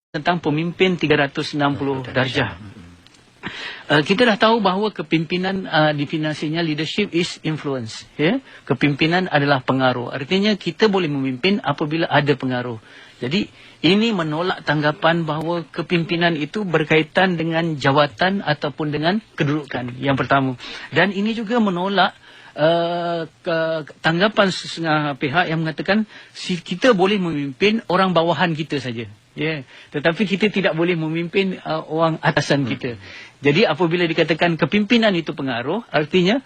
tentang pemimpin 360 darjah. Kita dah tahu bahawa kepimpinan definisinya leadership is influence. Ya? Kepimpinan adalah pengaruh. Artinya kita boleh memimpin apabila ada pengaruh. Jadi ini menolak tanggapan bahawa kepimpinan itu berkaitan dengan jawatan ataupun dengan kedudukan yang pertama. Dan ini juga menolak tanggapan setengah pihak yang mengatakan kita boleh memimpin orang bawahan kita saja. Ya, tetapi kita tidak boleh memimpin orang atasan kita. Jadi apabila dikatakan kepimpinan itu pengaruh, artinya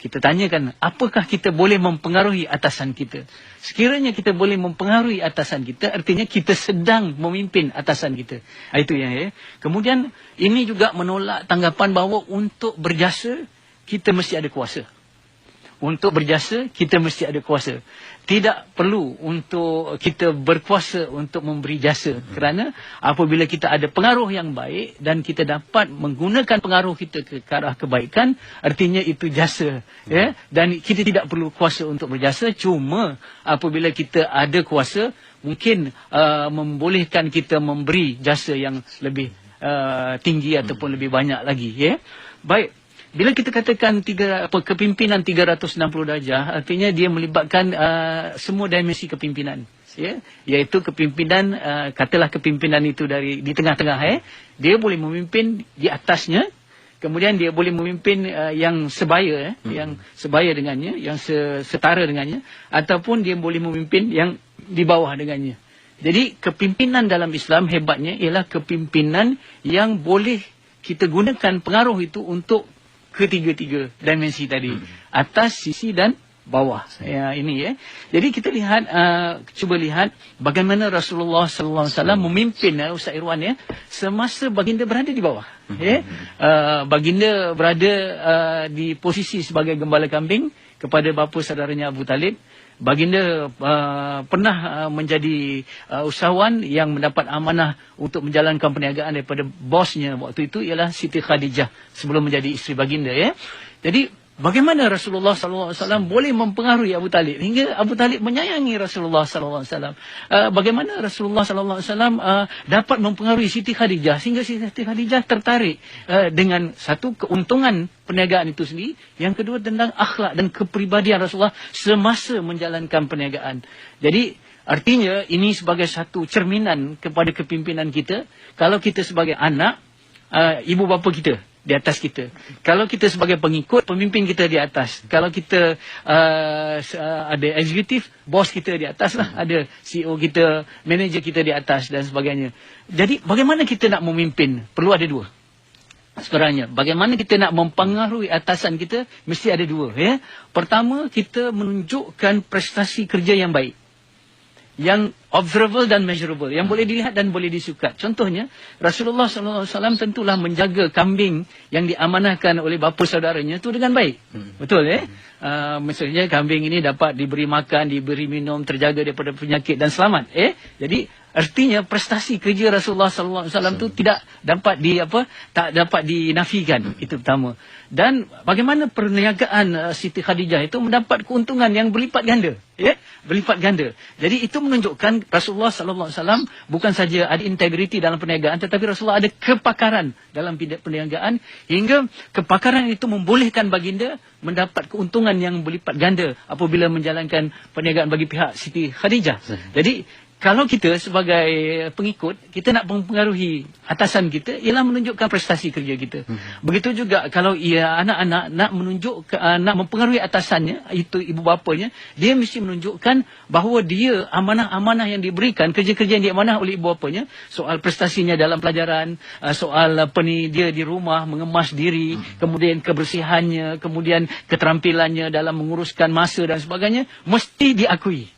kita tanyakan, apakah kita boleh mempengaruhi atasan kita? Sekiranya kita boleh mempengaruhi atasan kita, artinya kita sedang memimpin atasan kita. Itu yang ya. Kemudian ini juga menolak tanggapan bahawa untuk berjasa kita mesti ada kuasa. Untuk berjasa, kita mesti ada kuasa. Tidak perlu untuk kita berkuasa untuk memberi jasa. Kerana apabila kita ada pengaruh yang baik dan kita dapat menggunakan pengaruh kita ke arah kebaikan, artinya itu jasa. Ya? Dan kita tidak perlu kuasa untuk berjasa. Cuma apabila kita ada kuasa, mungkin membolehkan kita memberi jasa yang lebih tinggi ataupun lebih banyak lagi. Ya? Baik. Bila kita katakan kepimpinan 360 darjah, artinya dia melibatkan semua dimensi kepimpinan. Ya? Iaitu kepimpinan, katalah kepimpinan itu di tengah-tengah. Dia boleh memimpin di atasnya, kemudian dia boleh memimpin yang sebaya, yang sebaya dengannya, yang setara dengannya, ataupun dia boleh memimpin yang di bawah dengannya. Jadi kepimpinan dalam Islam hebatnya ialah kepimpinan yang boleh kita gunakan pengaruh itu untuk ketiga-tiga dimensi tadi, atas, sisi dan bawah. Ya, ini ya. Jadi kita lihat, cuba lihat bagaimana Rasulullah SAW memimpin Ustaz Irwan ya, semasa baginda berada di bawah. Ya. Baginda berada di posisi sebagai gembala kambing kepada bapa saudaranya Abu Talib. Baginda pernah menjadi usahawan yang mendapat amanah untuk menjalankan perniagaan daripada bosnya waktu itu ialah Siti Khadijah sebelum menjadi isteri baginda ya. Jadi bagaimana Rasulullah SAW boleh mempengaruhi Abu Talib hingga Abu Talib menyayangi Rasulullah SAW. Bagaimana Rasulullah SAW dapat mempengaruhi Siti Khadijah sehingga Siti Khadijah tertarik dengan satu keuntungan perniagaan itu sendiri. Yang kedua tentang akhlak dan kepribadian Rasulullah semasa menjalankan perniagaan. Jadi artinya ini sebagai satu cerminan kepada kepimpinan kita. Kalau kita sebagai anak, ibu bapa kita di atas kita. Kalau kita sebagai pengikut, pemimpin kita di atas. Kalau kita ada eksekutif, bos kita di atas lah. Ada CEO kita, manager kita di atas dan sebagainya. Jadi bagaimana kita nak memimpin? Perlu ada dua. Sebenarnya, bagaimana kita nak mempengaruhi atasan kita, mesti ada dua. Ya? Pertama, kita menunjukkan prestasi kerja yang baik. Yang observable dan measurable, yang boleh dilihat dan boleh disukat. Contohnya, Rasulullah SAW tentulah menjaga kambing yang diamanahkan oleh bapa saudaranya itu dengan baik. Betul ya? Maksudnya kambing ini dapat diberi makan, diberi minum, terjaga daripada penyakit dan selamat. Jadi artinya prestasi kerja Rasulullah SAW itu tidak dapat tak dapat dinafikan. Itu pertama. Dan bagaimana perniagaan Siti Khadijah itu mendapat keuntungan yang berlipat ganda. Ya? Berlipat ganda. Jadi itu menunjukkan Rasulullah SAW bukan saja ada integriti dalam perniagaan, tetapi Rasulullah ada kepakaran dalam perniagaan, hingga kepakaran itu membolehkan baginda mendapat keuntungan yang berlipat ganda apabila menjalankan perniagaan bagi pihak Siti Khadijah. Jadi kalau kita sebagai pengikut, kita nak mempengaruhi atasan kita, ialah menunjukkan prestasi kerja kita. Begitu juga kalau anak-anak nak mempengaruhi atasannya, itu ibu bapanya, dia mesti menunjukkan bahawa dia amanah-amanah yang diberikan, kerja-kerja yang diamanah oleh ibu bapanya, soal prestasinya dalam pelajaran, soal dia di rumah mengemas diri, kemudian kebersihannya, kemudian keterampilannya dalam menguruskan masa dan sebagainya, mesti diakui.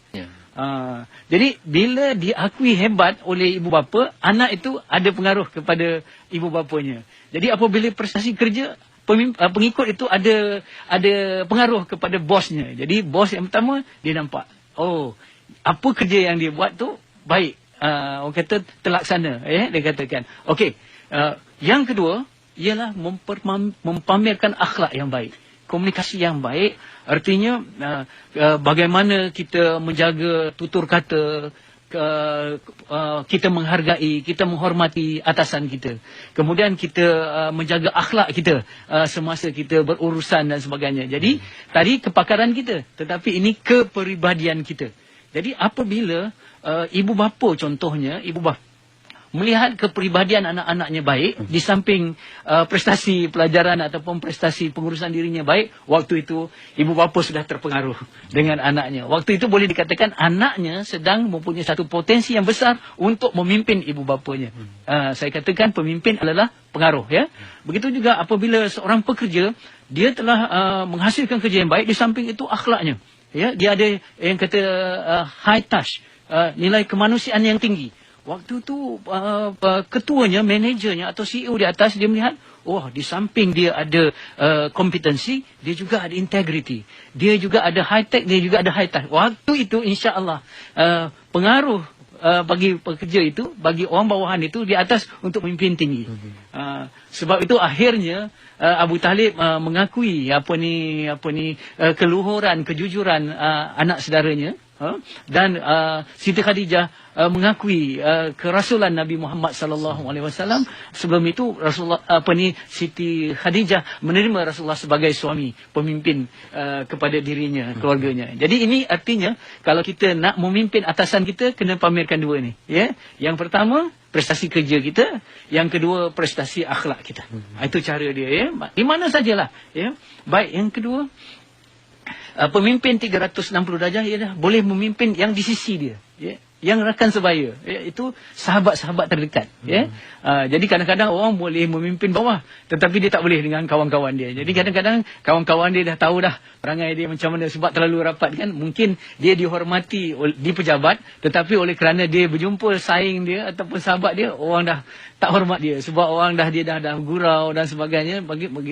Jadi bila diakui hebat oleh ibu bapa, anak itu ada pengaruh kepada ibu bapanya. Jadi apabila prestasi kerja, pengikut itu ada pengaruh kepada bosnya. Jadi bos yang pertama dia nampak, oh, apa kerja yang dia buat tu baik, orang kata terlaksana, dia katakan. Okey, yang kedua ialah mempamerkan akhlak yang baik. Komunikasi yang baik, artinya bagaimana kita menjaga tutur kata, kita menghargai, kita menghormati atasan kita. Kemudian kita menjaga akhlak kita semasa kita berurusan dan sebagainya. Jadi tadi kepakaran kita, tetapi ini kepribadian kita. Jadi apabila ibu bapa contohnya, ibu bapa melihat kepribadian anak-anaknya baik, di samping prestasi pelajaran ataupun prestasi pengurusan dirinya baik, waktu itu ibu bapa sudah terpengaruh dengan anaknya. Waktu itu boleh dikatakan anaknya sedang mempunyai satu potensi yang besar untuk memimpin ibu bapanya. Saya katakan pemimpin adalah pengaruh, ya. Begitu juga apabila seorang pekerja, dia telah menghasilkan kerja yang baik, di samping itu akhlaknya, ya, dia ada yang kata high touch, nilai kemanusiaan yang tinggi. Waktu itu ketuanya, manajernya atau CEO di atas, dia melihat, oh, di samping dia ada kompetensi, dia juga ada integrity. Dia juga ada high tech, dia juga ada high touch. Waktu itu insya-Allah pengaruh bagi pekerja itu, bagi orang bawahan itu di atas untuk memimpin tinggi. Sebab itu akhirnya Abu Talib mengakui keluhuran, kejujuran anak saudaranya. Dan Siti Khadijah mengakui kerasulan Nabi Muhammad sallallahu alaihi wasallam. Sebelum itu Rasulullah Siti Khadijah menerima Rasulullah sebagai suami, pemimpin kepada dirinya, keluarganya. Jadi ini artinya kalau kita nak memimpin atasan kita, kena pamerkan dua ni, ya. Yang pertama prestasi kerja kita, yang kedua prestasi akhlak kita. Itu cara dia, ya. Di mana sajalah, ya. Baik, yang kedua, pemimpin 360 darjah ialah boleh memimpin yang di sisi dia, ya, yang rakan sebaya, ya, itu sahabat-sahabat terdekat, ya. Jadi kadang-kadang orang boleh memimpin bawah, tetapi dia tak boleh dengan kawan-kawan dia. Jadi kadang-kadang kawan-kawan dia dah tahu dah perangai dia macam mana, sebab terlalu rapat kan. Mungkin dia dihormati di pejabat, tetapi oleh kerana dia berjumpa saing dia ataupun sahabat dia, orang dah tak hormat dia, sebab orang dia dah gurau dan sebagainya.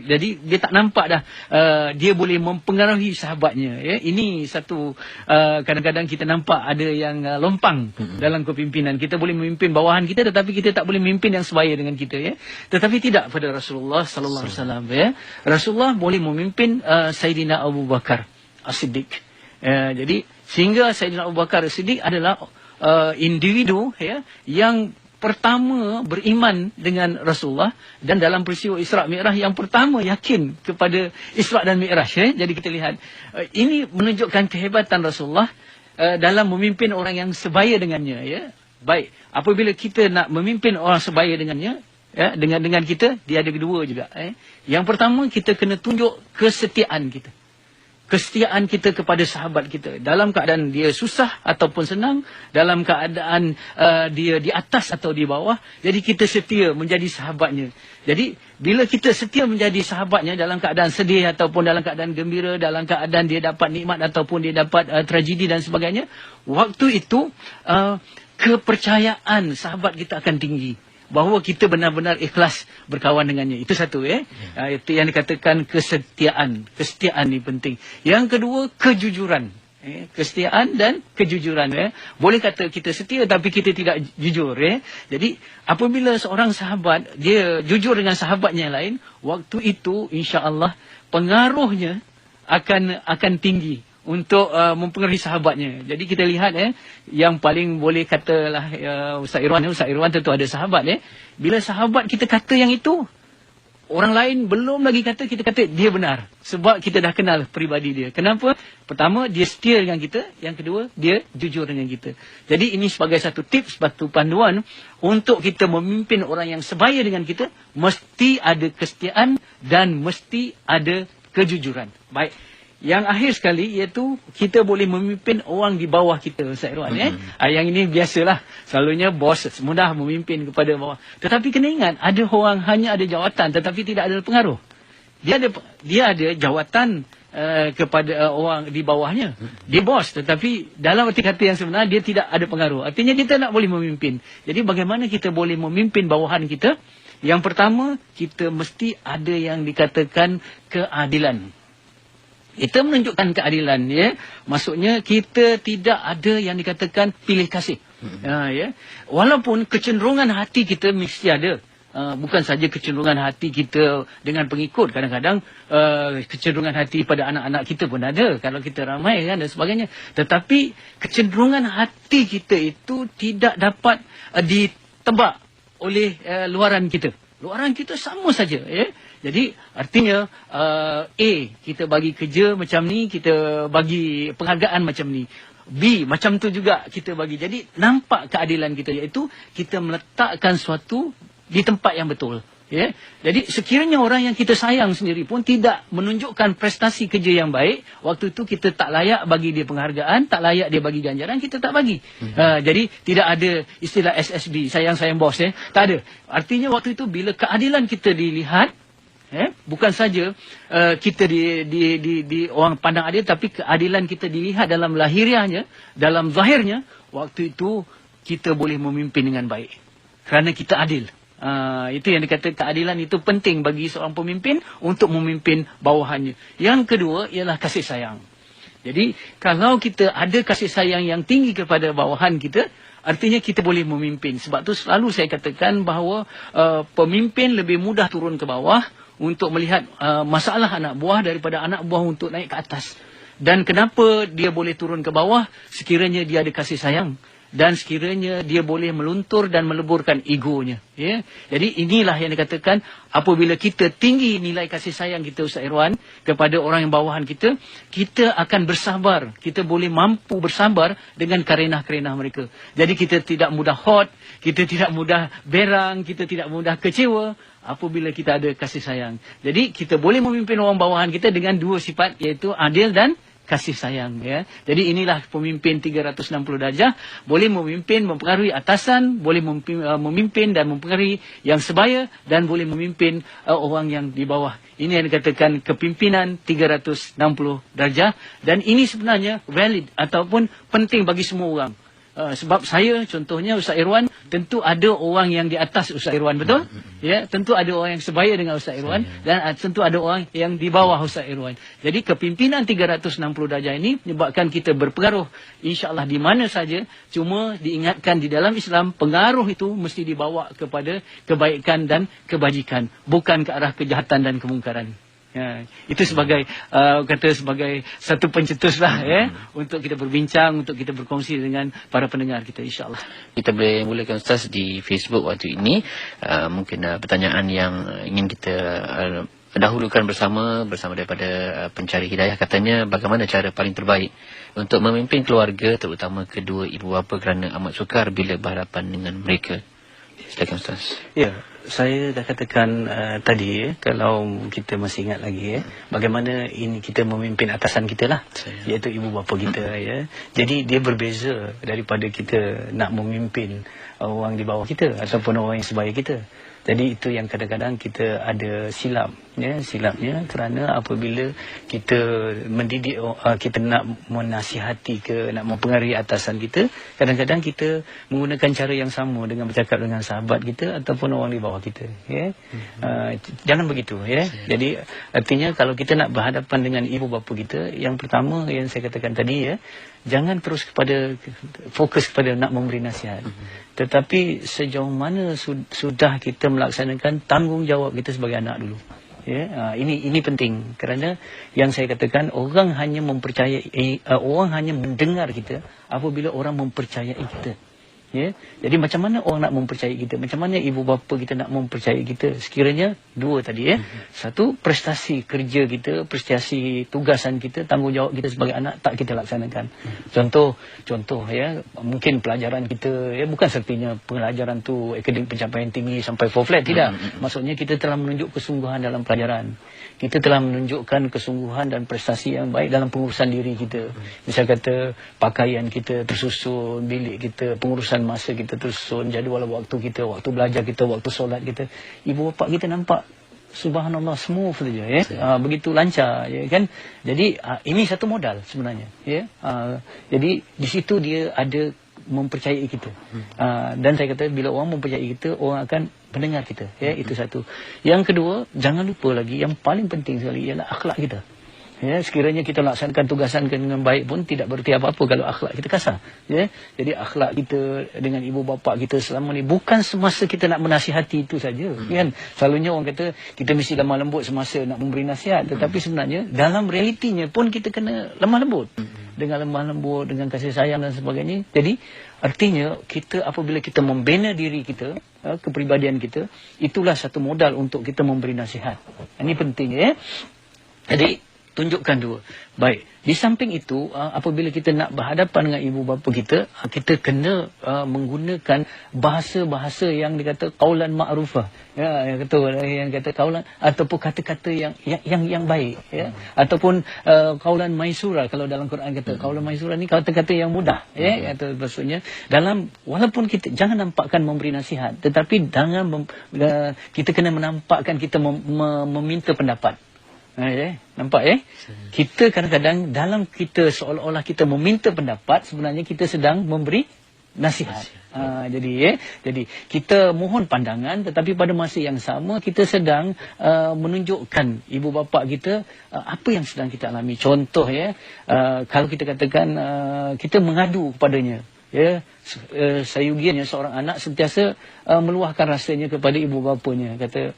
Jadi dia tak nampak dah dia boleh mempengaruhi sahabatnya, ya. Ini satu kadang-kadang kita nampak ada yang lompang dalam kepimpinan. Kita boleh memimpin bawahan kita, tetapi kita tak boleh memimpin yang sebaya dengan kita, ya. Tetapi tidak pada Rasulullah sallallahu alaihi wasallam, ya. Rasulullah boleh memimpin Sayyidina Abu Bakar As-Siddiq. Jadi sehingga Sayyidina Abu Bakar As-Siddiq adalah individu, ya, yang pertama beriman dengan Rasulullah, dan dalam peristiwa Isra' Mi'raj yang pertama yakin kepada Isra' dan Mi'raj, ya. Jadi kita lihat ini menunjukkan kehebatan Rasulullah dalam memimpin orang yang sebaya dengannya, ya. Baik, apabila kita nak memimpin orang sebaya dengannya, ya, dengan kita, dia ada kedua juga, Yang pertama, kita kena tunjuk kesetiaan kita. Kesetiaan kita kepada sahabat kita, dalam keadaan dia susah ataupun senang, dalam keadaan dia di atas atau di bawah. Jadi kita setia menjadi sahabatnya. Jadi bila kita setia menjadi sahabatnya dalam keadaan sedih ataupun dalam keadaan gembira, dalam keadaan dia dapat nikmat ataupun dia dapat tragedi dan sebagainya, waktu itu kepercayaan sahabat kita akan tinggi, bahawa kita benar-benar ikhlas berkawan dengannya. Itu satu, ya. Itu yang dikatakan kesetiaan. Kesetiaan ni penting. Yang kedua, kejujuran. Kesetiaan dan kejujuran, ya. Boleh kata kita setia tapi kita tidak jujur, ya. Jadi apabila seorang sahabat dia jujur dengan sahabatnya yang lain, waktu itu insya-Allah pengaruhnya akan tinggi untuk mempengaruhi sahabatnya. Jadi kita lihat, yang paling boleh katalah Ustaz Irwan tentu ada sahabat, bila sahabat kita kata yang itu, orang lain belum lagi kata, kita kata dia benar, sebab kita dah kenal peribadi dia. Kenapa? Pertama, dia setia dengan kita. Yang kedua, dia jujur dengan kita. Jadi ini sebagai satu tips, satu panduan untuk kita memimpin orang yang sebaya dengan kita, mesti ada kesetiaan dan mesti ada kejujuran. Baik. Yang akhir sekali, iaitu kita boleh memimpin orang di bawah kita, Ustaz Irwan. Yang ini biasalah, selalunya bos mudah memimpin kepada bawah. Tetapi kena ingat, ada orang hanya ada jawatan tetapi tidak ada pengaruh. Dia ada jawatan kepada orang di bawahnya. Dia bos, tetapi dalam arti kata yang sebenar, dia tidak ada pengaruh. Artinya kita tak boleh memimpin. Jadi bagaimana kita boleh memimpin bawahan kita? Yang pertama, kita mesti ada yang dikatakan keadilan. Itu menunjukkan keadilan, ya. Maksudnya kita tidak ada yang dikatakan pilih kasih. Ya. Walaupun kecenderungan hati kita mesti ada. bukan saja kecenderungan hati kita dengan pengikut, kadang-kadang kecenderungan hati pada anak-anak kita pun ada kalau kita ramai kan dan sebagainya. Tetapi kecenderungan hati kita itu tidak dapat ditebak oleh luaran kita. Luaran kita sama saja, ya. Jadi artinya kita bagi kerja macam ni, kita bagi penghargaan macam ni. B macam tu juga kita bagi. Jadi nampak keadilan kita, iaitu kita meletakkan sesuatu di tempat yang betul. Ya. Jadi sekiranya orang yang kita sayang sendiri pun tidak menunjukkan prestasi kerja yang baik, waktu itu kita tak layak bagi dia penghargaan, tak layak dia bagi ganjaran, kita tak bagi. Jadi tidak ada istilah SSB, sayang-sayang bos. Tak ada. Artinya waktu itu bila keadilan kita dilihat, bukan saja kita di orang pandang adil, tapi keadilan kita dilihat dalam lahiriahnya, dalam zahirnya, waktu itu kita boleh memimpin dengan baik. Kerana kita adil. Itu yang dikatakan keadilan itu penting bagi seorang pemimpin untuk memimpin bawahannya. Yang kedua ialah kasih sayang. Jadi kalau kita ada kasih sayang yang tinggi kepada bawahan kita, artinya kita boleh memimpin. Sebab tu selalu saya katakan bahawa pemimpin lebih mudah turun ke bawah untuk melihat masalah anak buah daripada anak buah untuk naik ke atas. Dan kenapa dia boleh turun ke bawah? Sekiranya dia ada kasih sayang. Dan sekiranya dia boleh meluntur dan meleburkan egonya. Ya? Jadi inilah yang dikatakan, apabila kita tinggi nilai kasih sayang kita, Ustaz Irwan, kepada orang yang bawahan kita, kita akan bersabar. Kita boleh mampu bersabar dengan karenah-karenah mereka. Jadi kita tidak mudah hot, kita tidak mudah berang, kita tidak mudah kecewa apabila kita ada kasih sayang. Jadi kita boleh memimpin orang bawahan kita dengan dua sifat, iaitu adil dan kasih sayang, ya. Jadi inilah pemimpin 360 darjah, boleh memimpin, mempengaruhi atasan, boleh memimpin dan mempengaruhi yang sebaya, dan boleh memimpin orang yang di bawah. Ini yang dikatakan kepimpinan 360 darjah, dan ini sebenarnya valid ataupun penting bagi semua orang. Sebab saya contohnya Ustaz Irwan, tentu ada orang yang di atas Ustaz Irwan, betul? Ya, tentu ada orang yang sebaya dengan Ustaz Irwan, dan tentu ada orang yang di bawah Ustaz Irwan. Jadi kepimpinan 360 darjah ini menyebabkan kita berpengaruh insya-Allah di mana saja. Cuma diingatkan di dalam Islam, pengaruh itu mesti dibawa kepada kebaikan dan kebajikan, bukan ke arah kejahatan dan kemungkaran. Ya, itu sebagai sebagai satu pencetuslah, ya, untuk kita berbincang, untuk kita berkongsi dengan para pendengar kita, insya-Allah. Kita boleh mulakan Ustaz di Facebook waktu ini. Mungkin pertanyaan yang ingin kita dahulukan bersama daripada pencari hidayah. Katanya, bagaimana cara paling terbaik untuk memimpin keluarga, terutama kedua ibu bapa, kerana amat sukar bila berhadapan dengan mereka. Silakan Ustaz. Ya, saya dah katakan tadi, kalau kita masih ingat lagi, bagaimana ini kita memimpin atasan kita lah, iaitu ibu bapa kita. Ya. Jadi dia berbeza daripada kita nak memimpin orang di bawah kita ataupun orang yang sebaya kita. Jadi itu yang kadang-kadang kita ada silap, ya, silapnya kerana apabila kita mendidik, kita nak menasihati ke, nak mempengaruhi atasan kita, kadang-kadang kita menggunakan cara yang sama dengan bercakap dengan sahabat kita ataupun orang di bawah kita, ya. Jangan begitu, ya. Jadi artinya kalau kita nak berhadapan dengan ibu bapa kita, yang pertama yang saya katakan tadi, ya, jangan terus fokus kepada nak memberi nasihat. Tetapi sejauh mana sudah kita melaksanakan tanggungjawab kita sebagai anak dulu. Ya, ini penting, kerana yang saya katakan, orang hanya mendengar kita apabila orang mempercayai kita. Ya, jadi macam mana orang nak mempercayai kita? Macam mana ibu bapa kita nak mempercayai kita? Sekiranya dua tadi, ya. Satu, prestasi kerja kita, prestasi tugasan kita, tanggungjawab kita sebagai anak tak kita laksanakan. Contoh ya, mungkin pelajaran kita, ya, bukan sepertinya pelajaran tu akademik pencapaian tinggi sampai 4 flat, tidak. Maksudnya kita telah menunjuk kesungguhan dalam pelajaran. Kita telah menunjukkan kesungguhan dan prestasi yang baik dalam pengurusan diri kita. Misal kata pakaian kita tersusun, bilik kita, pengurusan masa kita tersusun, jadual waktu kita, waktu belajar kita, waktu solat kita. Ibu bapa kita nampak subhanallah smooth saja, ya. Begitu lancar, ya kan. Jadi ini satu modal sebenarnya, ya. Jadi di situ dia ada mempercayai kita. Dan saya kata bila orang mempercayai kita, orang akan mendengar kita, ya. Itu satu. Yang kedua, jangan lupa lagi yang paling penting sekali ialah akhlak kita. Ya, sekiranya kita laksanakan tugasan dengan baik pun tidak berarti apa-apa kalau akhlak kita kasar. Ya, jadi akhlak kita dengan ibu bapa kita selama ni bukan semasa kita nak menasihati itu saja. Kan? Selalunya orang kata kita mesti lemah lembut semasa nak memberi nasihat, tetapi sebenarnya dalam realitinya pun kita kena lemah lembut. Dengan lemah lembut, dengan kasih sayang dan sebagainya. Jadi artinya kita apabila kita membina diri kita, kepribadian kita, itulah satu modal untuk kita memberi nasihat. Ini penting ya. Jadi tunjukkan dua. Baik. Di samping itu, apabila kita nak berhadapan dengan ibu bapa kita, kita kena menggunakan bahasa-bahasa yang dikata qaulan ma'rufah. Ya, yang kata qaulan ataupun kata-kata yang baik, ya. Ataupun qaulan maisura, kalau dalam Quran kata qaulan maisura ni kata-kata yang mudah, ya. Atau maksudnya dalam walaupun kita jangan nampakkan memberi nasihat, tetapi kita kena menampakkan kita meminta pendapat. Nampak kita kadang-kadang dalam kita seolah-olah kita meminta pendapat, sebenarnya kita sedang memberi nasihat. Jadi kita mohon pandangan, tetapi pada masa yang sama kita sedang menunjukkan ibu bapa kita apa yang sedang kita alami. Contoh kalau kita katakan kita mengadu kepadanya. Sayugiannya seorang anak sentiasa meluahkan rasanya kepada ibu bapanya. Kata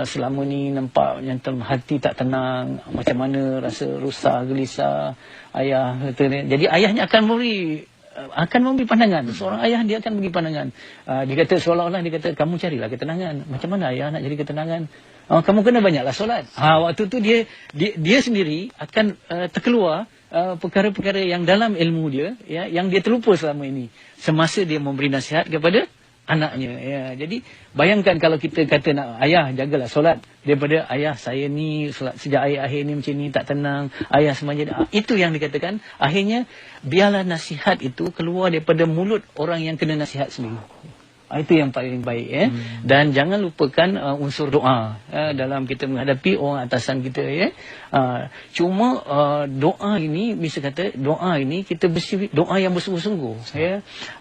selama ni nampak yang hati tak tenang, macam mana rasa rusah, gelisah ayah. Kata, jadi ayahnya akan memberi pandangan. Seorang ayah dia akan beri pandangan. Dia kata seolah-olah dia kata kamu carilah ketenangan. Macam mana ayah nak jadi ketenangan? Kamu kena banyaklah solat. Waktu tu dia sendiri akan terkeluar perkara-perkara yang dalam ilmu dia, ya, yang dia terlupa selama ini semasa dia memberi nasihat kepada anaknya. Ya. Jadi bayangkan kalau kita kata nak ayah jagalah solat, daripada ayah saya ni sejak akhir ni macam ni tak tenang, ayah semanja. Itu yang dikatakan akhirnya biarlah nasihat itu keluar daripada mulut orang yang kena nasihat sendiri. Itu yang paling baik Dan jangan lupakan unsur doa dalam kita menghadapi orang atasan kita Cuma doa ini, bisa kata doa ini kita mesti doa yang bersungguh-sungguh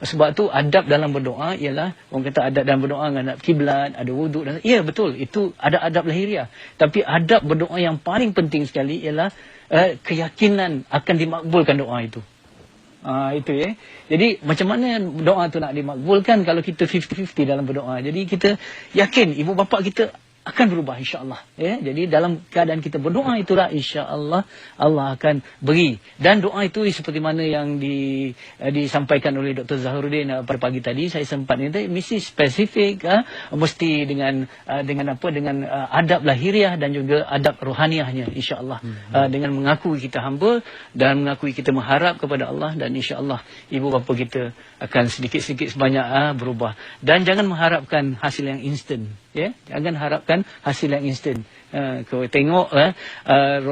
Sebab tu adab dalam berdoa ialah, orang kata adab dalam berdoa menghadap kiblat, ada wuduk dan betul, itu ada adab lahiriah. Tapi adab berdoa yang paling penting sekali ialah keyakinan akan dimakbulkan doa itu. Itu Jadi macam mana doa tu nak dimakbulkan kalau kita 50-50 dalam berdoa. Jadi kita yakin ibu bapa kita akan berubah insya-Allah Jadi dalam keadaan kita berdoa itulah insya-Allah Allah akan beri. Dan doa itu seperti mana yang disampaikan oleh Dr. Zaharuddin pada pagi tadi, saya sempat kata mesti spesifik, mesti dengan adab lahiriah dan juga adab rohaniahnya insya-Allah. Dengan mengakui kita hamba dan mengakui kita mengharap kepada Allah, dan insya-Allah ibu bapa kita akan sedikit-sedikit sebanyak berubah. Dan jangan mengharapkan hasil yang instan. Jangan harapkan hasil yang instan. Kau tengok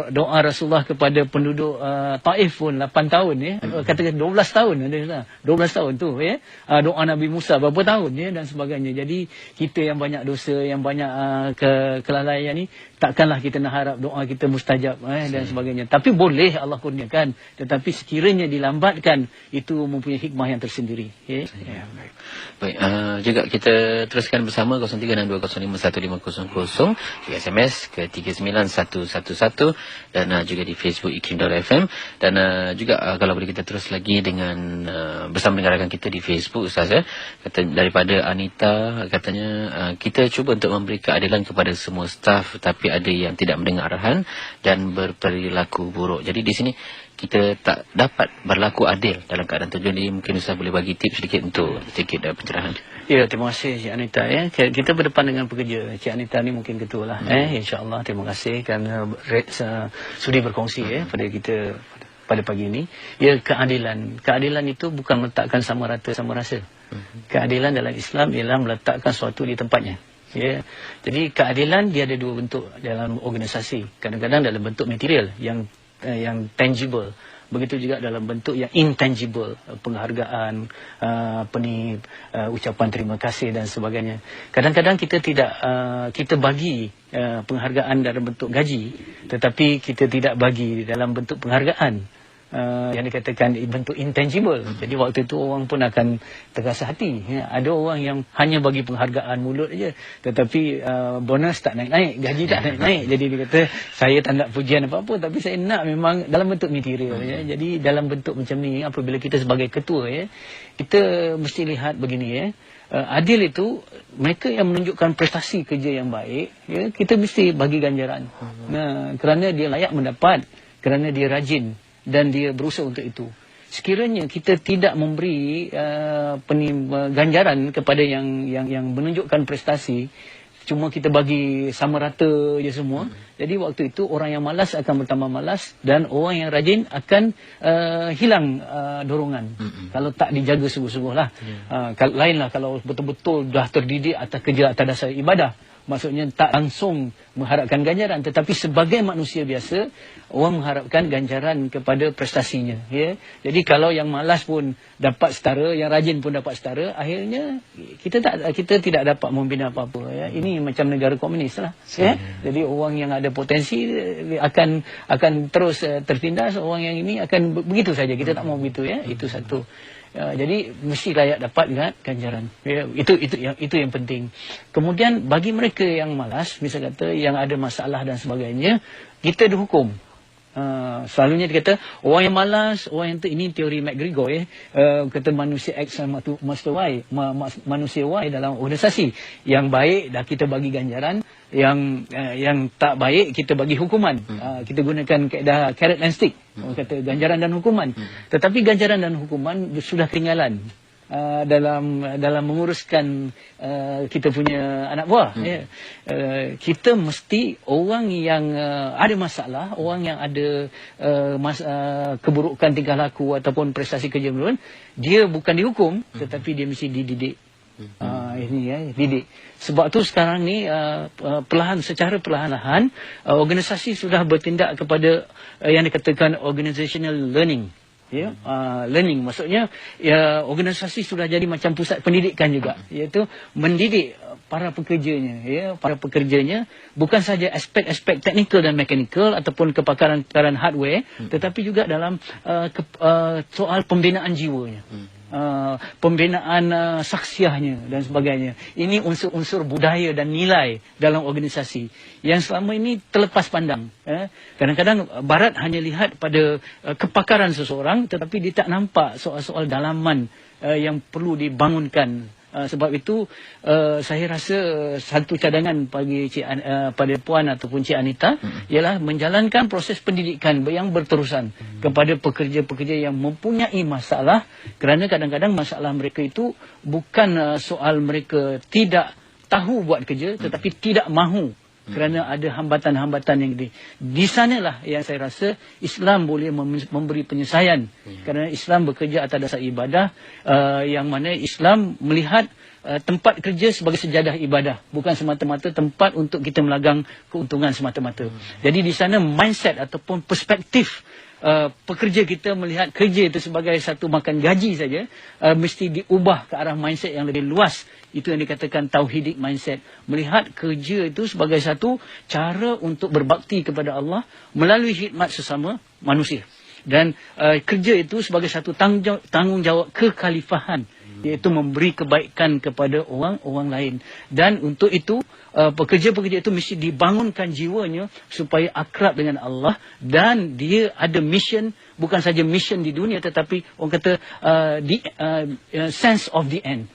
doa Rasulullah kepada penduduk Taif pun 8 tahun katakan 12 tahun ada 12 tahun tu doa Nabi Musa berapa tahun dan sebagainya. Jadi kita yang banyak dosa, yang banyak kelalaian ni, takkanlah kita nak harap doa kita mustajab dan sebagainya. Tapi boleh Allah kurniakan, tetapi sekiranya dilambatkan itu mempunyai hikmah yang tersendiri. Baik, juga kita teruskan bersama 0362051500 di SMS ke 39111 dan juga di Facebook Iklim.FM. Dan juga kalau boleh kita terus lagi dengan bersama dengan rakan kita di Facebook, Ustaz kata daripada Anita, katanya kita cuba untuk memberi keadilan kepada semua staf, tapi ada yang tidak mendengar arahan dan berperilaku buruk. Jadi di sini kita tak dapat berlaku adil dalam keadaan terjun ini. Mungkin Ustaz boleh bagi tips sedikit untuk sedikit pencerahan. Ya, terima kasih Cik Anita Kita berdepan dengan pekerja. Cik Anita ni mungkin ketua lah InsyaAllah terima kasih kerana sudi berkongsi pada kita pada pagi ini. Keadilan itu bukan meletakkan sama rata sama rasa. Keadilan dalam Islam ialah meletakkan sesuatu di tempatnya. Jadi keadilan dia ada dua bentuk dalam organisasi. Kadang-kadang dalam bentuk material yang tangible, begitu juga dalam bentuk yang intangible, penghargaan, ucapan terima kasih dan sebagainya. Kadang-kadang kita kita bagi penghargaan dalam bentuk gaji, tetapi kita tidak bagi dalam bentuk penghargaan. yang dikatakan bentuk intangible. Jadi waktu itu orang pun akan terasa hati. Ya. Ada orang yang hanya bagi penghargaan mulut aja, tetapi bonus tak naik-naik, gaji tak naik-naik. Jadi dia kata, saya tak nak pujian apa-apa, tapi saya nak memang dalam bentuk material. Ya. Jadi dalam bentuk macam ni, apabila kita sebagai ketua, ya, kita mesti lihat begini, ya. Adil itu mereka yang menunjukkan prestasi kerja yang baik, ya, kita mesti bagi ganjaran. Kerana dia layak mendapat, kerana dia rajin dan dia berusaha untuk itu. Sekiranya kita tidak memberi ganjaran kepada yang menunjukkan prestasi, cuma kita bagi sama rata je semua. Jadi waktu itu orang yang malas akan bertambah malas, dan orang yang rajin akan hilang dorongan. Kalau tak dijaga sungguh-sungguh lah. Lainlah kalau betul-betul dah terdidik atas kerja atas dasar ibadah. Maksudnya tak langsung mengharapkan ganjaran, tetapi sebagai manusia biasa, orang mengharapkan ganjaran kepada prestasinya. Ya? Jadi kalau yang malas pun dapat setara, yang rajin pun dapat setara, akhirnya kita tidak dapat membina apa-apa. Ya? Ini macam negara komunis lah. Ya? Jadi orang yang ada potensi akan terus tertindas, orang yang ini akan begitu saja. Kita tak mau begitu. Ya? Itu satu. Jadi mesti layak dapat ganjaran. Ya, itu yang penting. Kemudian bagi mereka yang malas, misal kata yang ada masalah dan sebagainya, kita dihukum. Selalunya dia kata orang yang malas, orang yang ini teori McGregor, ya, kata manusia X dan manusia Y dalam organisasi. Yang baik dah kita bagi ganjaran, yang tak baik kita bagi hukuman. Kita gunakan kaedah carrot and stick, kata ganjaran dan hukuman. Tetapi ganjaran dan hukuman sudah ketinggalan dalam menguruskan kita punya anak buah. Ya. Kita mesti orang yang ada masalah, orang yang ada keburukan tingkah laku ataupun prestasi kerja menurun, dia bukan dihukum, tetapi dia mesti dididik. Ini ya, didik. Sebab tu sekarang ni secara perlahan-lahan organisasi sudah bertindak kepada yang dikatakan organizational learning. Ya, learning maksudnya ya, organisasi sudah jadi macam pusat pendidikan juga, iaitu mendidik para pekerjanya, ya, para pekerjanya bukan saja aspek-aspek teknikal dan mekanikal ataupun kepakaran hardware, tetapi juga dalam soal pembinaan jiwanya. Pembinaan saksiahnya dan sebagainya. Ini unsur-unsur budaya dan nilai dalam organisasi yang selama ini terlepas pandang. Kadang-kadang Barat hanya lihat pada kepakaran seseorang, tetapi dia tak nampak soal-soal dalaman yang perlu dibangunkan. Sebab itu saya rasa satu cadangan bagi pada Puan ataupun Cik Anita ialah menjalankan proses pendidikan yang berterusan kepada pekerja-pekerja yang mempunyai masalah, kerana kadang-kadang masalah mereka itu bukan soal mereka tidak tahu buat kerja, tetapi tidak mahu kerana ada hambatan-hambatan yang di sanalah yang saya rasa Islam boleh memberi penyelesaian. Kerana Islam bekerja atas dasar ibadah, yang mana Islam melihat tempat kerja sebagai sejadah ibadah, bukan semata-mata tempat untuk kita melagang keuntungan semata-mata. Jadi di sana mindset ataupun perspektif pekerja kita melihat kerja itu sebagai satu makan gaji saja, mesti diubah ke arah mindset yang lebih luas. Itu yang dikatakan tauhidik mindset. Melihat kerja itu sebagai satu cara untuk berbakti kepada Allah melalui khidmat sesama manusia. Dan kerja itu sebagai satu tanggungjawab kekhalifahan, iaitu memberi kebaikan kepada orang lain. Dan untuk itu pekerja-pekerja itu mesti dibangunkan jiwanya supaya akrab dengan Allah, dan dia ada mission, bukan saja mission di dunia, tetapi orang kata sense of the end,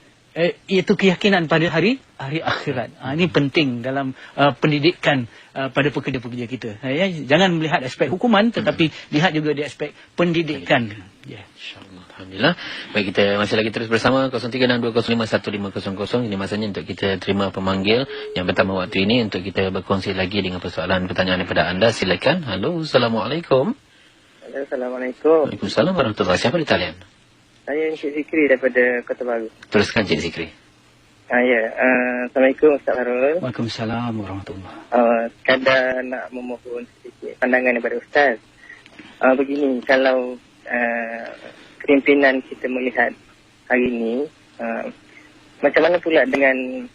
iaitu keyakinan pada hari akhirat. Ini penting dalam pendidikan pada pekerja-pekerja kita. Ya, jangan melihat aspek hukuman, tetapi lihat juga di aspek pendidikan. Ya. InsyaAllah. Alhamdulillah. Baik, kita masih lagi terus bersama 0362051500. Ini masanya untuk kita terima pemanggil yang pertama waktu ini untuk kita berkongsi lagi dengan persoalan pertanyaan daripada anda. Silakan. Halo, Assalamualaikum. Halo, Assalamualaikum. Waalaikumsalam warahmatullahi. Siapa di talian? Saya Encik Zikri daripada Kota Baru. Teruskan Cik Zikri. Assalamualaikum Ustaz Harul. Waalaikumsalam warahmatullahi. Sekadar nak memohon sedikit pandangan daripada Ustaz. Begini, kalau kepimpinan kita melihat hari ini, macam mana pula dengan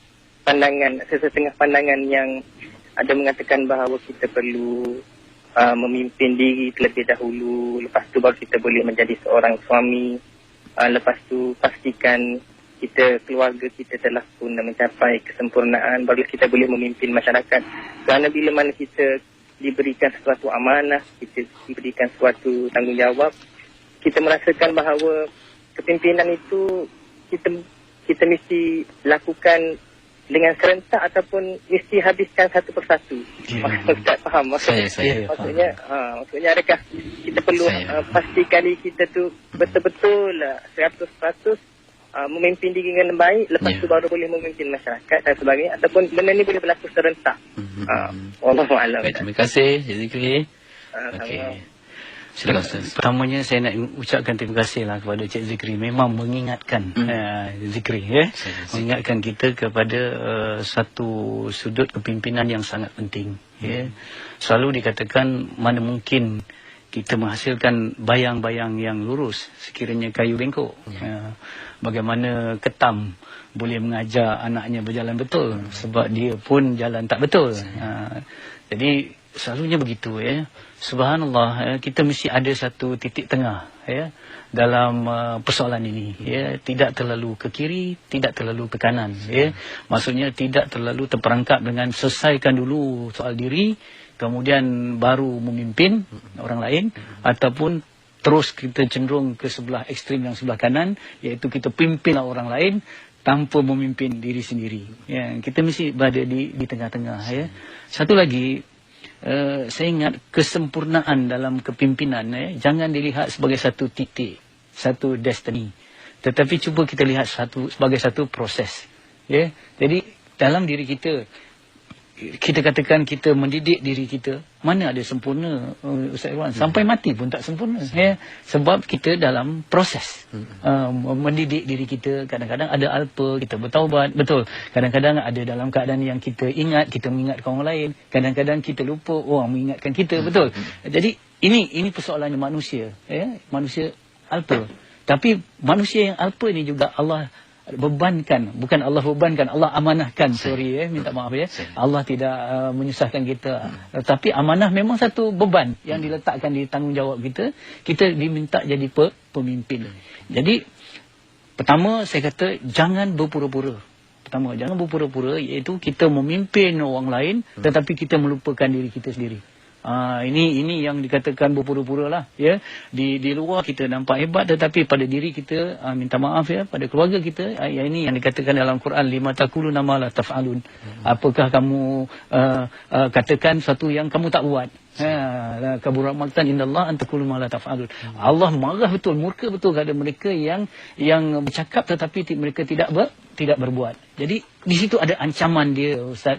pandangan, sesetengah pandangan yang ada mengatakan bahawa kita perlu memimpin diri terlebih dahulu. Lepas tu baru kita boleh menjadi seorang suami. Lepas tu pastikan keluarga kita telah pun dan mencapai kesempurnaan, baru kita boleh memimpin masyarakat. Kerana bila mana kita diberikan sesuatu amanah, kita diberikan suatu tanggungjawab, kita merasakan bahawa kepimpinan itu kita mesti lakukan dengan serentak ataupun mesti habiskan satu persatu. Ustaz faham maksudnya? Saya Maksudnya adakah kita perlu pastikan diri kita tu betul-betul 100% memimpin diri dengan baik, lepas tu baru boleh memimpin masyarakat dan sebagainya, ataupun benda ni boleh berlaku serentak. Wallahu a'lam. Baik, terima kasih Zikri. Okey. Silakan Ustaz. Pertamanya saya nak ucapkan terima kasih lah kepada Cik Zikri. Memang mengingatkan Zikri, mengingatkan kita kepada satu sudut kepimpinan yang sangat penting. Selalu dikatakan mana mungkin kita menghasilkan bayang-bayang yang lurus sekiranya kayu bengkok. Bagaimana ketam boleh mengajar anaknya berjalan betul sebab dia pun jalan tak betul. Jadi selalunya begitu Subhanallah, kita mesti ada satu titik tengah dalam persoalan ini. Tidak terlalu ke kiri, tidak terlalu ke kanan. Maksudnya tidak terlalu terperangkap dengan selesaikan dulu soal diri, kemudian baru memimpin orang lain, ataupun terus kita cenderung ke sebelah ekstrim yang sebelah kanan, iaitu kita pimpinlah orang lain tanpa memimpin diri sendiri. Kita mesti berada di tengah-tengah. Satu lagi, saya ingat kesempurnaan dalam kepimpinan jangan dilihat sebagai satu titik, satu destiny, tetapi cuba kita lihat sebagai satu proses. Jadi dalam diri kita katakan kita mendidik diri kita, mana ada sempurna Ustaz Irwan, sampai mati pun tak sempurna. Sebab kita dalam proses mendidik diri kita. Kadang-kadang ada alpa, kita bertaubat, betul. Kadang-kadang ada dalam keadaan yang kita ingat, kita mengingatkan orang lain. Kadang-kadang kita lupa, orang mengingatkan kita, betul. Jadi ini persoalannya manusia, manusia alpa. Tapi manusia yang alpa ini juga Allah bebankan, bukan Allah bebankan, Allah amanahkan. Minta maaf Allah tidak menyusahkan kita, tapi amanah memang satu beban yang diletakkan di tanggungjawab kita. Kita diminta jadi pemimpin. Jadi pertama saya kata jangan berpura-pura. Jangan berpura-pura, iaitu kita memimpin orang lain tetapi kita melupakan diri kita sendiri. Ini yang dikatakan berpura-pura lah. Di luar kita nampak hebat, tetapi pada diri kita minta maaf pada keluarga kita, ini yang dikatakan dalam Quran, lima taquluna ma la taf'alun. Apakah kamu katakan sesuatu yang kamu tak buat? Kabura maqtan indallah an taqulu ma la taf'alun. Allah marah betul, murka betul kepada mereka yang bercakap tetapi mereka tidak berbuat. Jadi di situ ada ancaman dia, Ustaz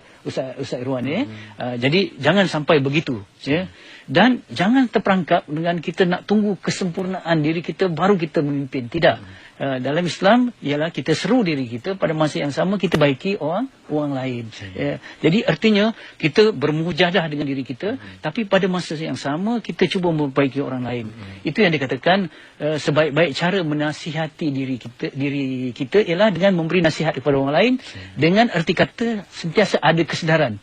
Irwan. Jadi jangan sampai begitu. Dan jangan terperangkap dengan kita nak tunggu kesempurnaan diri kita baru kita memimpin. Tidak. Dalam Islam ialah kita seru diri kita, pada masa yang sama kita baiki orang lain. Jadi artinya kita bermujahadah dengan diri kita, tapi pada masa yang sama kita cuba memperbaiki orang lain. Itu yang dikatakan sebaik-baik cara menasihati diri kita ialah dengan memberi nasihat kepada orang lain, dengan erti kata sentiasa ada kesedaran.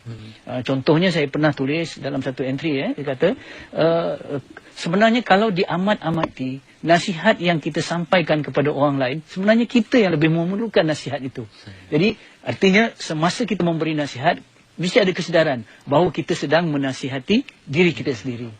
Contohnya saya pernah tulis dalam satu entry, dia kata sebenarnya kalau diamat-amati nasihat yang kita sampaikan kepada orang lain, sebenarnya kita yang lebih memerlukan nasihat itu. Jadi artinya semasa kita memberi nasihat, mesti ada kesedaran bahawa kita sedang menasihati diri kita sendiri.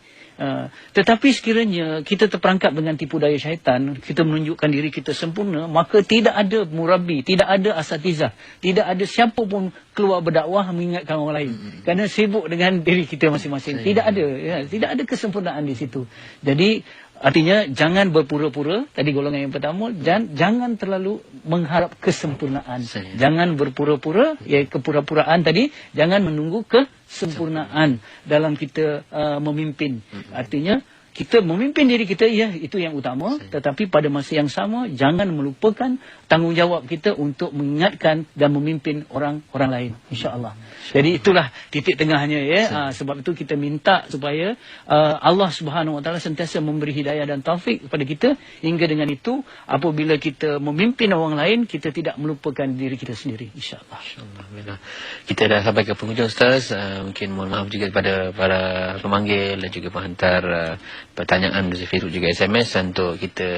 Tetapi sekiranya kita terperangkap dengan tipu daya syaitan, kita menunjukkan diri kita sempurna, maka tidak ada murabi, tidak ada asatizah, tidak ada siapa pun keluar berdakwah mengingatkan orang lain, kerana sibuk dengan diri kita masing-masing. Tidak ada kesempurnaan di situ. Jadi artinya jangan berpura-pura, tadi golongan yang pertama, jangan terlalu mengharap kesempurnaan. Jangan berpura-pura, kepura-puraan tadi, jangan menunggu kesempurnaan dalam kita memimpin. Artinya kita memimpin diri kita, ya, itu yang utama. Tetapi pada masa yang sama, jangan melupakan tanggungjawab kita untuk mengingatkan dan memimpin orang lain, insya-Allah. Jadi itulah titik tengahnya, ya. Sebab itu kita minta supaya Allah Subhanahu Wa Taala sentiasa memberi hidayah dan taufik kepada kita, hingga dengan itu apabila kita memimpin orang lain, kita tidak melupakan diri kita sendiri, insya-Allah. Insya-Allah. Kita dah sampai ke penghujung, Ustaz. Mungkin mohon maaf juga kepada para pemanggil dan juga penghantar pertanyaan dari Facebook juga SMS untuk kita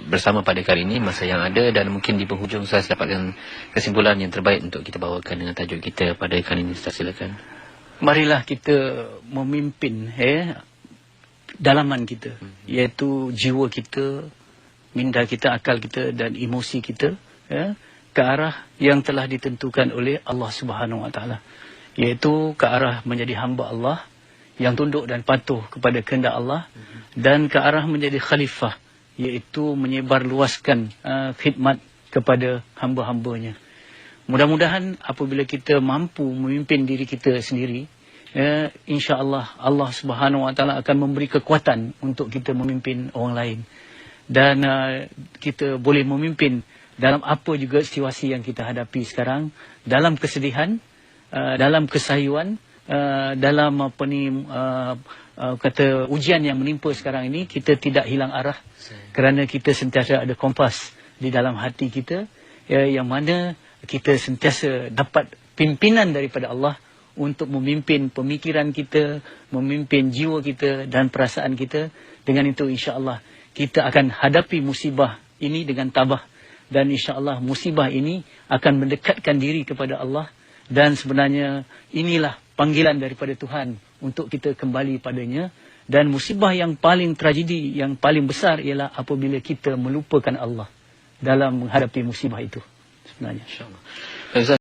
bersama pada kali ini, masa yang ada, dan mungkin di penghujung Ustaz dapatkan kesimpulan yang terbaik untuk kita bawakan dengan tajuk kita pada kali ini. Ustaz, silakan. Marilah kita memimpin, dalaman kita, iaitu jiwa kita, minda kita, akal kita dan emosi kita, ke arah yang telah ditentukan oleh Allah Subhanahu Wa Taala, iaitu ke arah menjadi hamba Allah yang tunduk dan patuh kepada kehendak Allah, dan ke arah menjadi khalifah, iaitu menyebarluaskan khidmat kepada hamba-hambanya. Mudah-mudahan apabila kita mampu memimpin diri kita sendiri, insya-Allah Allah Subhanahu Wa Taala akan memberi kekuatan untuk kita memimpin orang lain, dan kita boleh memimpin dalam apa juga situasi yang kita hadapi sekarang, dalam kesedihan, dalam kesahyuan, dalam kata ujian yang menimpa sekarang ini, kita tidak hilang arah, kerana kita sentiasa ada kompas di dalam hati kita, yang mana kita sentiasa dapat pimpinan daripada Allah untuk memimpin pemikiran kita, memimpin jiwa kita dan perasaan kita. Dengan itu insya-Allah kita akan hadapi musibah ini dengan tabah, dan insya-Allah musibah ini akan mendekatkan diri kepada Allah, dan sebenarnya inilah panggilan daripada Tuhan untuk kita kembali padanya. Dan musibah yang paling tragedi, yang paling besar ialah apabila kita melupakan Allah dalam menghadapi musibah itu sebenarnya. InsyaAllah.